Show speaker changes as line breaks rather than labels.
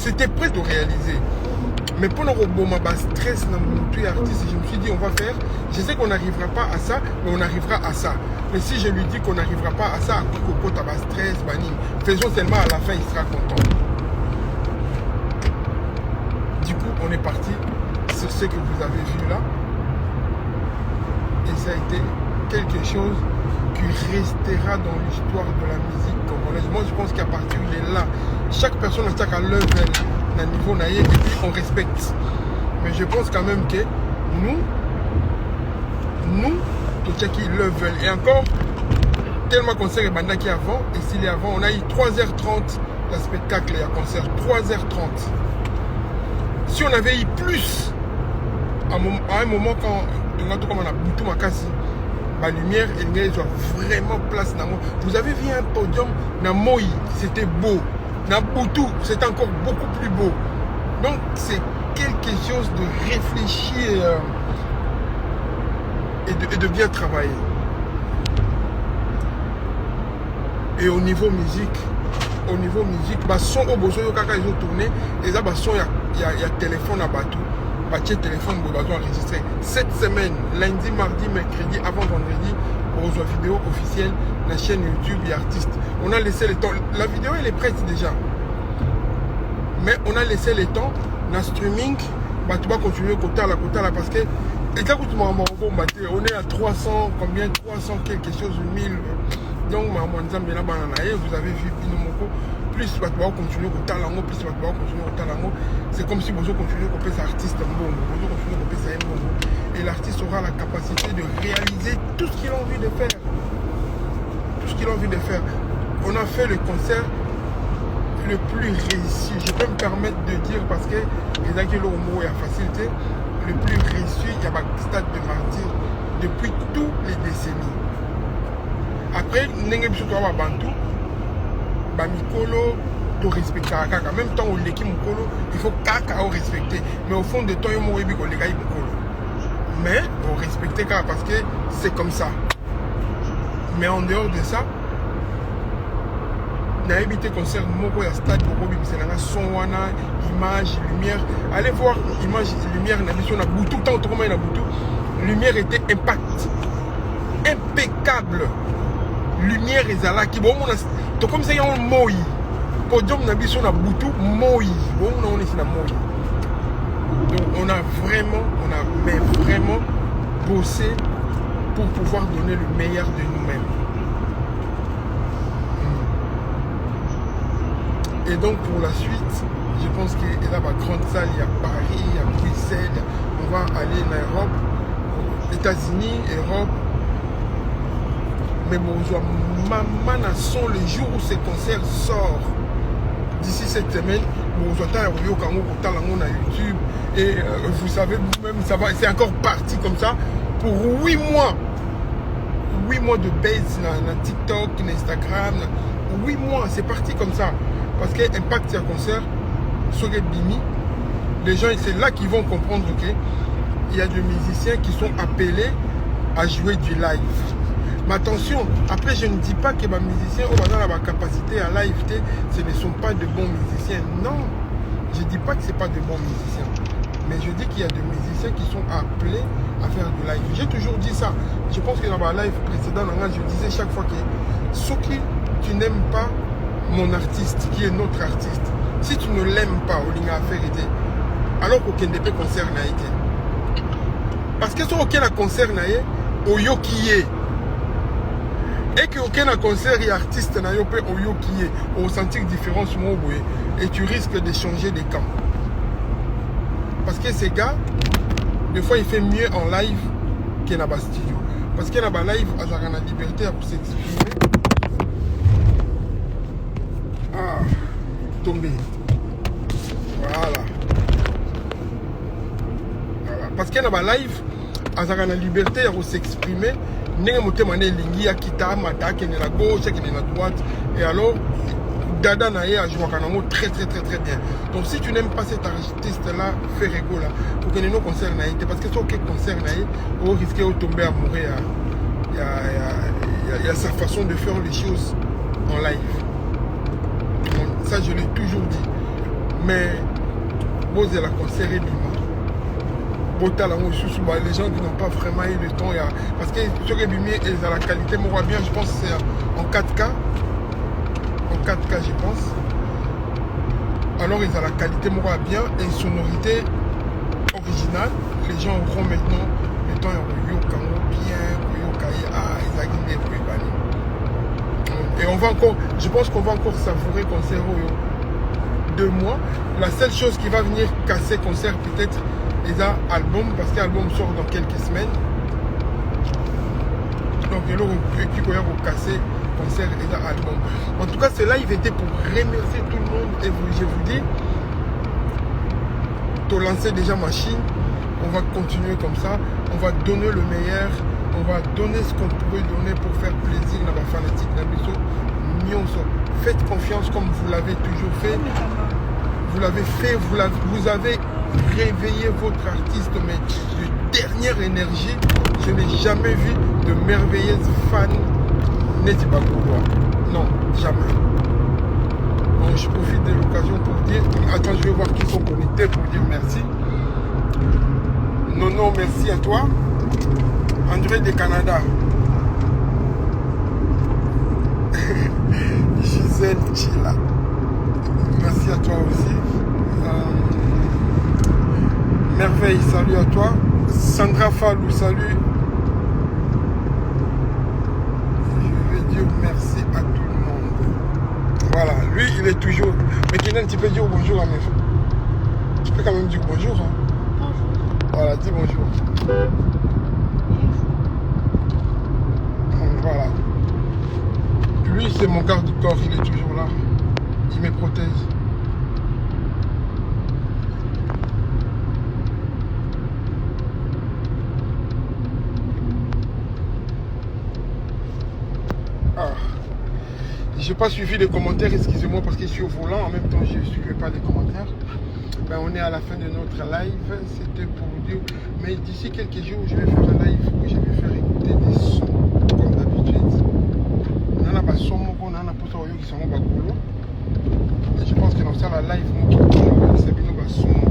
c'était prêt de réaliser. Mais pendant que bon, ma stress dans mon artiste, je me suis dit on va faire. Je sais qu'on n'arrivera pas à ça, mais on arrivera à ça. Mais si je lui dis qu'on n'arrivera pas à ça, à Coco, t'as stress, banni. Faisons seulement à la fin, il sera content. Du coup, on est parti sur ce que vous avez vu là. Et ça a été quelque chose qui restera dans l'histoire de la musique congolaise. Moi, je pense qu'à partir de là, chaque personne a sa level, à niveau naïe, et puis on respecte. Mais je pense quand même que nous, tout qui level. Et encore, tellement concert est bandaki avant, et s'il est avant, on a eu 3h30 le spectacle et un concert. 3h30. Si on avait eu plus, à un moment quand on a boutou makasi, la lumière elle soit vraiment place dans moi. Vous avez vu un podium dans Moï, c'était beau. Dans Boutou, c'était encore beaucoup plus beau. Donc c'est quelque chose de réfléchir et de bien travailler. Et au niveau musique, bah son au besoin de caca ils ont tourné, et là bah son il y a téléphone à bateau. Bâtir téléphone pour enregistrer. Cette semaine, lundi, mardi, mercredi, avant vendredi, pour une vidéo officielle, la chaîne YouTube et artiste. On a laissé le temps. La vidéo, elle est prête déjà. Mais on a laissé le temps. Dans streaming, bah, tu vas continuer côté là, parce que on est à 300, combien 300 quelque chose, 1000. Donc, vous avez vu Pinomoko. Plus tu vas continuer au talango, plus tu vas continuer au talango. C'est comme si vous continuez à couper cet artiste et l'artiste aura la capacité de réaliser tout ce qu'il a envie de faire. Tout ce qu'il a envie de faire. On a fait le concert le plus réussi. Je peux me permettre de dire parce que les Akelo Homo est facilité. Le plus réussi, il y a le stade de martyr depuis toutes les décennies. Après, Bantou, Mikolo, tu respectes Kaka. En même temps, on l'équipe Mikolo, il faut Kaka respecter. Mais au fond de toi, il y a Mikolo. Mais on respecte Kaka parce que c'est comme ça. Mais en dehors de ça, on a évité concert Moko ya stade Bobo Bimselanga, son wana, image, lumière. Allez voir image, lumière, on a Boutou, tant autrement il a Boutou. Lumière était impact. Impeccable. Lumière et Zala qui bon on comme ça il y a un moi podium na biso na butu moi bon on est ici na moi. Donc on a vraiment bossé pour pouvoir donner le meilleur de nous-mêmes. Et donc pour la suite, je pense qu'il y a la grande salle, il y a Paris, il y a Bruxelles, on va aller en Europe, États-Unis, Europe. Mais bon, maman a son le jour où ce concert sort. D'ici cette semaine, bon, on a YouTube. Et vous savez vous-même, ça va, c'est encore parti comme ça pour 8 mois. 8 mois de base dans TikTok, dans Instagram. 8 mois, c'est parti comme ça. Parce que Impact, c'est un concert sur les Bimi. Les gens, c'est là qu'ils vont comprendre qu'il y a des musiciens qui sont appelés à jouer du live. Mais attention, après je ne dis pas que les musiciens ont la capacité à live, ce ne sont pas de bons musiciens. Non, je ne dis pas que ce n'est pas de bons musiciens. Mais je dis qu'il y a des musiciens qui sont appelés à faire du live. J'ai toujours dit ça. Je pense que dans ma live précédente, je disais chaque fois que ceux qui tu n'aimes pas mon artiste, qui est notre artiste, si tu ne l'aimes pas, au ligne à faire, alors qu'aucun des concert n'a été. Parce que si aucun concert n'a été, au yo qui est. Et que aucun concert et artiste n'a pas au yo qui est, au sentir différence et tu risques de changer de camp. Parce que ces gars, des fois il fait mieux en live qu'il n'a pas studio. Parce qu'il n'a pas live, il a la liberté pour s'exprimer. Ah, tombé. Voilà. Parce qu'il n'a pas live, il a la liberté pour s'exprimer. Lingi à Kita, Mata, qui est à gauche, qui est à droite. Et alors, Dada Naye a joué à très bien. Donc si tu n'aimes pas cet artiste-là, fais rigolo là. Pour que nos concerts n'aient été. Parce que sur quel concert n'aient, on risque de tomber à mourir. Il y a sa façon de faire les choses en live. Donc, ça, je l'ai toujours dit. mais vous avez la concert et bima. Les gens n'ont pas vraiment eu le temps. Parce que ce qui est bimé, ils ont la qualité, moi bien, je pense que c'est en 4K. En 4K, je pense. Alors, ils ont la qualité, moi bien, et une sonorité originale. Les gens auront maintenant le temps, ils auront bien, et on va encore, je pense qu'on va encore savourer concert 2 mois. La seule chose qui va venir casser concert, peut-être, les albums, parce que l'album sort dans quelques semaines. Donc, il y aura casser concert et album. En tout cas, ce live était pour remercier tout le monde. Et je vous dis, tu as lancé déjà machine. On va continuer comme ça. On va donner le meilleur. On va donner ce qu'on pouvait donner pour faire plaisir à ma fanatique. Faites confiance comme vous l'avez toujours fait. Vous l'avez fait, vous avez réveillé votre artiste, mais de dernière énergie. Je n'ai jamais vu de merveilleuses fans n'est pas couloir. Non, jamais. Donc je profite de l'occasion pour dire, attends, je vais voir qui sont connectés pour dire merci. Non, merci à toi. André de Canada. Gisèle Chila. Merci à toi aussi. Merveille, salut à toi. Sandra Fallou, salut. Je vais dire merci à tout le monde. Voilà, lui il est toujours. Mais Kenan, tu peux dire bonjour à mes frères. Tu peux quand même dire bonjour. Hein? Bonjour. Voilà, dis bonjour. Voilà. Lui c'est mon garde du corps, il est toujours là. Il me protège. Je n'ai pas suivi les commentaires, excusez-moi parce que je suis au volant, en même temps je ne suivais pas les commentaires. Ben, on est à la fin de notre live, c'était pour vous dire, mais d'ici quelques jours je vais faire un live où je vais faire écouter des sons, comme d'habitude. On a des sons, on a des sons qui sont en bas. Je pense que dans ça la live, c'est bien des sons.